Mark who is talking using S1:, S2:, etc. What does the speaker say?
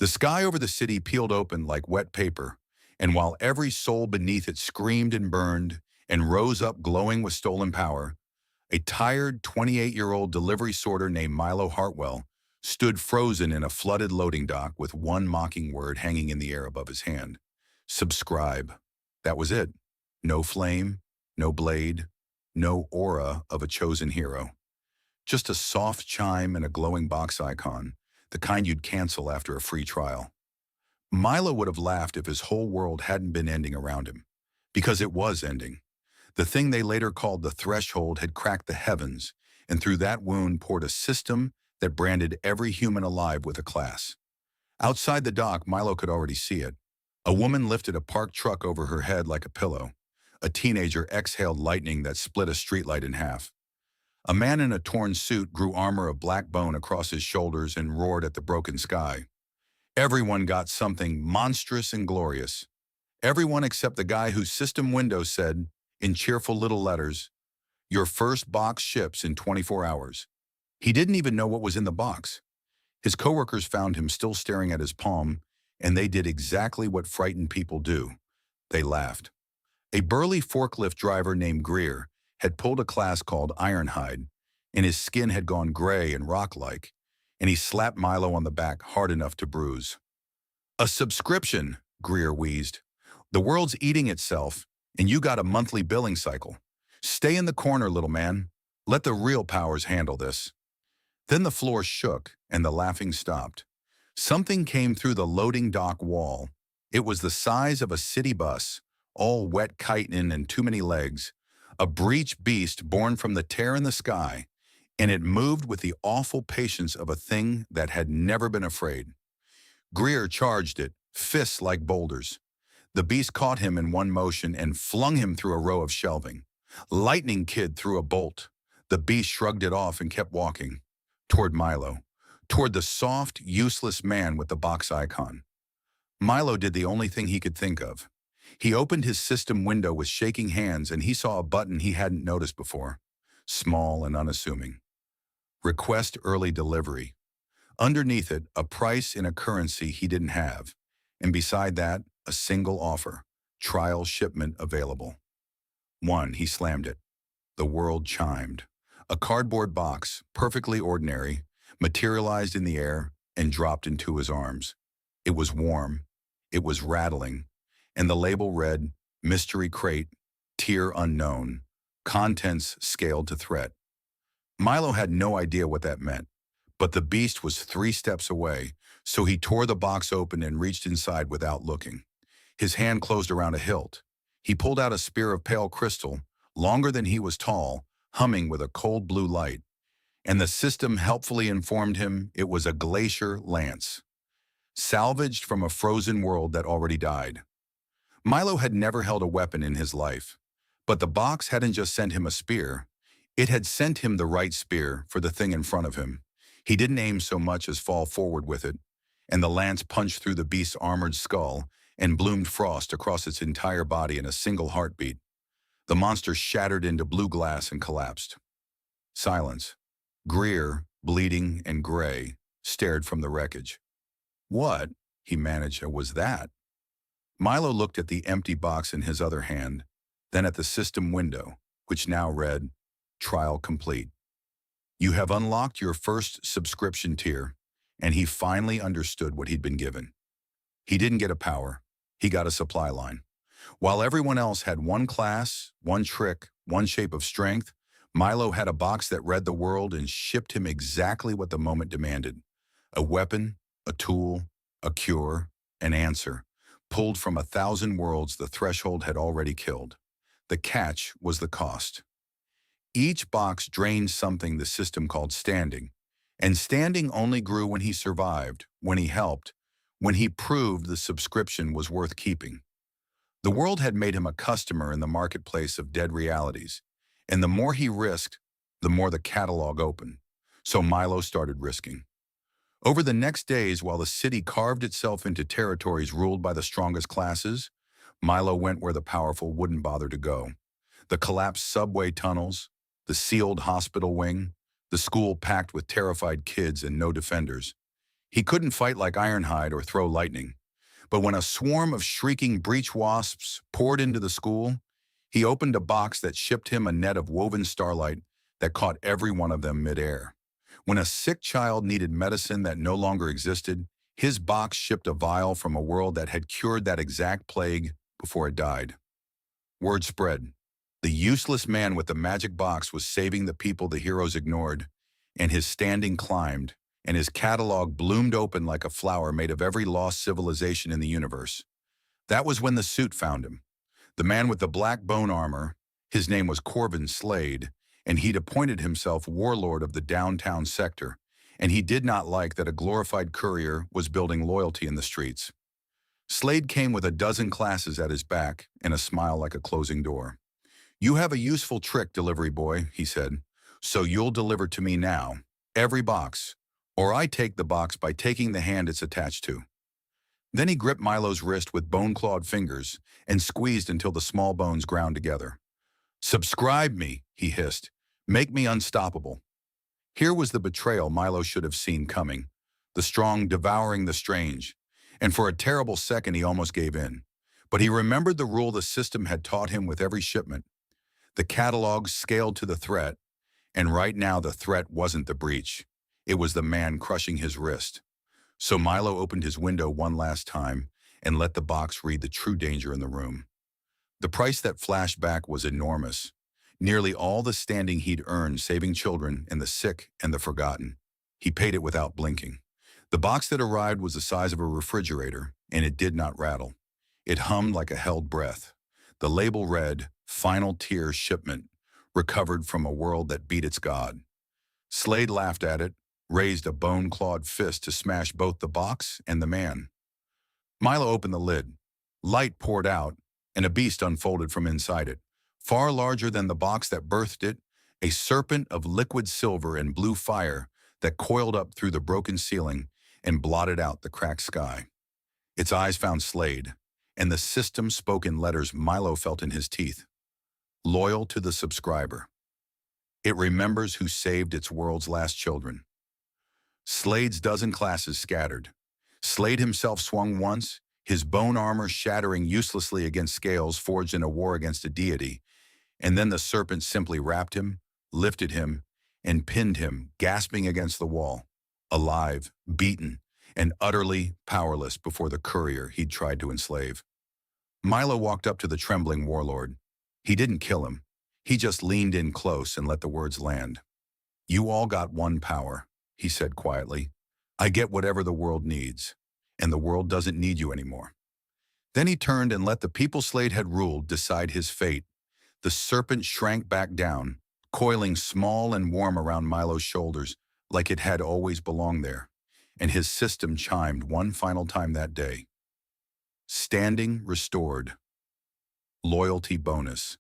S1: The sky over the city peeled open like wet paper, and while every soul beneath it screamed and burned and rose up glowing with stolen power, a tired 28-year-old delivery sorter named Milo Hartwell stood frozen in a flooded loading dock with one mocking word hanging in the air above his hand. Subscribe. That was it. No flame, no blade, no aura of a chosen hero. Just a soft chime and a glowing box icon, the kind you'd cancel after a free trial. Milo would have laughed if his whole world hadn't been ending around him. Because it was ending. The thing they later called the threshold had cracked the heavens, and through that wound poured a system that branded every human alive with a class. Outside the dock, Milo could already see it. A woman lifted a parked truck over her head like a pillow. A teenager exhaled lightning that split a streetlight in half. A man in a torn suit grew armor of black bone across his shoulders and roared at the broken sky. Everyone got something monstrous and glorious. Everyone except the guy whose system window said, in cheerful little letters, "Your first box ships in 24 hours." He didn't even know what was in the box. His coworkers found him still staring at his palm, and they did exactly what frightened people do. They laughed. A burly forklift driver named Greer had pulled a class called Ironhide, and his skin had gone gray and rock-like, and he slapped Milo on the back hard enough to bruise. "A subscription," Greer wheezed. "The world's eating itself, and you got a monthly billing cycle. Stay in the corner, little man. Let the real powers handle this." Then the floor shook, and the laughing stopped. Something came through the loading dock wall. It was the size of a city bus, all wet chitin and too many legs, a breech beast born from the tear in the sky, and it moved with the awful patience of a thing that had never been afraid. Greer charged it, fists like boulders. The beast caught him in one motion and flung him through a row of shelving. Lightning Kid threw a bolt. The beast shrugged it off and kept walking. Toward Milo. Toward the soft, useless man with the box icon. Milo did the only thing he could think of. He opened his system window with shaking hands and he saw a button he hadn't noticed before. Small and unassuming. Request early delivery. Underneath it, a price in a currency he didn't have. And beside that, a single offer. Trial shipment available. He slammed it. The world chimed. A cardboard box, perfectly ordinary, materialized in the air and dropped into his arms. It was warm. It was rattling. And the label read, "Mystery Crate, Tier Unknown, Contents Scaled to Threat." Milo had no idea what that meant, but the beast was 3 steps away, so he tore the box open and reached inside without looking. His hand closed around a hilt. He pulled out a spear of pale crystal, longer than he was tall, humming with a cold blue light, and the system helpfully informed him it was a glacier lance, salvaged from a frozen world that already died. Milo had never held a weapon in his life, but the box hadn't just sent him a spear, it had sent him the right spear for the thing in front of him. He didn't aim so much as fall forward with it, and the lance punched through the beast's armored skull and bloomed frost across its entire body in a single heartbeat. The monster shattered into blue glass and collapsed. Silence. Greer, bleeding and gray, stared from the wreckage. "What," he managed, "was that?" Milo looked at the empty box in his other hand, then at the system window, which now read, "Trial complete. You have unlocked your first subscription tier," and he finally understood what he'd been given. He didn't get a power. He got a supply line. While everyone else had one class, one trick, one shape of strength, Milo had a box that read the world and shipped him exactly what the moment demanded. A weapon, a tool, a cure, an answer, pulled from 1,000 worlds the threshold had already killed. The catch was the cost. Each box drained something the system called standing, and standing only grew when he survived, when he helped, when he proved the subscription was worth keeping. The world had made him a customer in the marketplace of dead realities, and the more he risked, the more the catalog opened. So Milo started risking. Over the next days, while the city carved itself into territories ruled by the strongest classes, Milo went where the powerful wouldn't bother to go. The collapsed subway tunnels, the sealed hospital wing, the school packed with terrified kids and no defenders. He couldn't fight like Ironhide or throw lightning. But when a swarm of shrieking breech wasps poured into the school, he opened a box that shipped him a net of woven starlight that caught every one of them midair. When a sick child needed medicine that no longer existed, his box shipped a vial from a world that had cured that exact plague before it died. Word spread. The useless man with the magic box was saving the people the heroes ignored, and his standing climbed, and his catalog bloomed open like a flower made of every lost civilization in the universe. That was when the suit found him. The man with the black bone armor, his name was Corvin Slade, and he'd appointed himself warlord of the downtown sector, and he did not like that a glorified courier was building loyalty in the streets. Slade came with a dozen classes at his back and a smile like a closing door. "You have a useful trick, delivery boy," he said, "so you'll deliver to me now, every box, or I take the box by taking the hand it's attached to." Then he gripped Milo's wrist with bone-clawed fingers and squeezed until the small bones ground together. "Subscribe me," he hissed. "Make me unstoppable." Here was the betrayal Milo should have seen coming, the strong devouring the strange, and for a terrible second he almost gave in. But he remembered the rule the system had taught him with every shipment. The catalog scaled to the threat, and right now the threat wasn't the breach. It was the man crushing his wrist. So Milo opened his window one last time and let the box read the true danger in the room. The price that flashed back was enormous. Nearly all the standing he'd earned saving children and the sick and the forgotten. He paid it without blinking. The box that arrived was the size of a refrigerator, and it did not rattle. It hummed like a held breath. The label read, "Final Tier Shipment, recovered from a world that beat its god." Slade laughed at it, raised a bone-clawed fist to smash both the box and the man. Milo opened the lid. Light poured out, and a beast unfolded from inside it. Far larger than the box that birthed it, a serpent of liquid silver and blue fire that coiled up through the broken ceiling and blotted out the cracked sky. Its eyes found Slade, and the system spoke in letters Milo felt in his teeth. "Loyal to the subscriber. It remembers who saved its world's last children." Slade's dozen classes scattered. Slade himself swung once, his bone armor shattering uselessly against scales forged in a war against a deity, and then the serpent simply wrapped him, lifted him, and pinned him, gasping against the wall, alive, beaten, and utterly powerless before the courier he'd tried to enslave. Milo walked up to the trembling warlord. He didn't kill him. He just leaned in close and let the words land. "You all got one power," he said quietly. "I get whatever the world needs, and the world doesn't need you anymore." Then he turned and let the people Slade had ruled decide his fate. The serpent shrank back down, coiling small and warm around Milo's shoulders like it had always belonged there, and his system chimed one final time that day. Standing restored. Loyalty bonus.